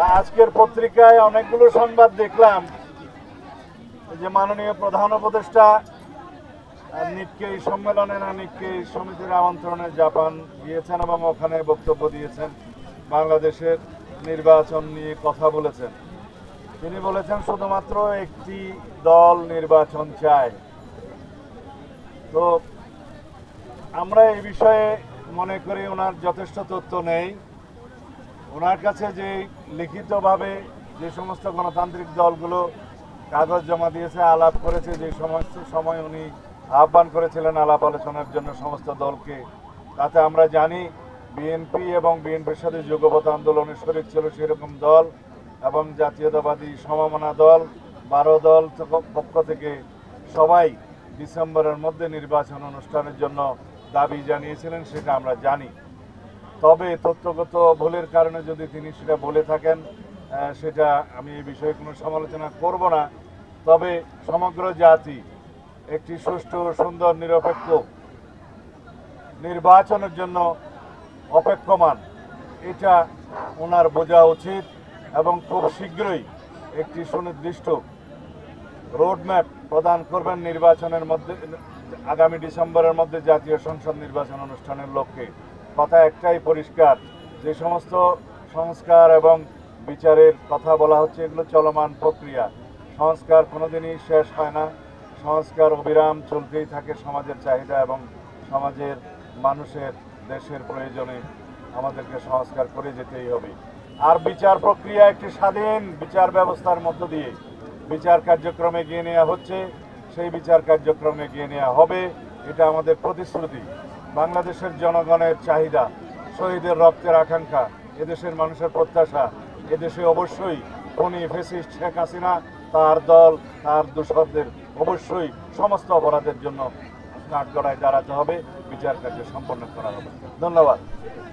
আজকের পত্রিকায় অনেকগুলো সংবাদ দেখলাম যে মাননীয় প্রধান উপদেষ্টা নিক্কেই সম্মেলনে না নিক্কেই সমিতির আমন্ত্রণে জাপান গিয়েছেন এবং ওখানে বক্তব্য দিয়েছেন, বাংলাদেশের নির্বাচন নিয়ে কথা বলেছেন। তিনি বলেছেন শুধুমাত্র একটি দল নির্বাচন চায়। তো আমরা এই বিষয়ে মনে করি ওনার যথেষ্ট তথ্য নেই। ওনার কাছে যে লিখিতভাবে যে সমস্ত গণতান্ত্রিক দলগুলো কাগজ জমা দিয়েছে, আলাপ করেছে, যে সমস্ত সময় উনি আহ্বান করেছিলেন আলাপ আলোচনার জন্য সমস্ত দলকে, তাতে আমরা জানি বিএনপি এবং বিএনপির সাথে যুগপৎ আন্দোলনে শরিক ছিল সেরকম দল এবং জাতীয়তাবাদী সমমনা দল 12 দল পক্ষ থেকে সবাই ডিসেম্বরের মধ্যে নির্বাচন অনুষ্ঠানের জন্য দাবি জানিয়েছিলেন, সেটা আমরা জানি। তবে তথ্যগত ভুলের কারণে যদি তিনি সেটা বলে থাকেন, সেটা আমি এই বিষয়ে কোনো সমালোচনা করব না। তবে সমগ্র জাতি একটি সুষ্ঠু, সুন্দর, নিরপেক্ষ নির্বাচনের জন্য অপেক্ষমান, এটা ওনার বোঝা উচিত এবং খুব শীঘ্রই একটি সুনির্দিষ্ট রোডম্যাপ প্রদান করবেন নির্বাচনের মধ্যে, আগামী ডিসেম্বরের মধ্যে জাতীয় সংসদ নির্বাচন অনুষ্ঠানের লক্ষ্যে। কথা একটাই পরিষ্কার, যে সমস্ত সংস্কার এবং বিচারের কথা বলা হচ্ছে এগুলো চলমান প্রক্রিয়া। সংস্কার কোনোদিনই শেষ হয় না, সংস্কার অবিরাম চলতেই থাকে। সমাজের চাহিদা এবং সমাজের মানুষের দেশের প্রয়োজনে আমাদেরকে সংস্কার করে যেতেই হবে। আর বিচার প্রক্রিয়া একটি স্বাধীন বিচার ব্যবস্থার মধ্য দিয়ে বিচার কার্যক্রম এগিয়ে নেওয়া হচ্ছে, সেই বিচার কার্যক্রম এগিয়ে নেওয়া হবে, এটা আমাদের প্রতিশ্রুতি। বাংলাদেশের জনগণের চাহিদা, শহীদের রক্তের আকাঙ্ক্ষা, এদেশের মানুষের প্রত্যাশা, এদেশে অবশ্যই খুনি ফ্যাসিস্ট শেখ হাসিনা, তার দল, তার দোসরদের অবশ্যই সমস্ত অপরাধের জন্য কাঠগড়ায় দাঁড়াতে হবে, বিচার কার্য সম্পন্ন করা হবে। ধন্যবাদ।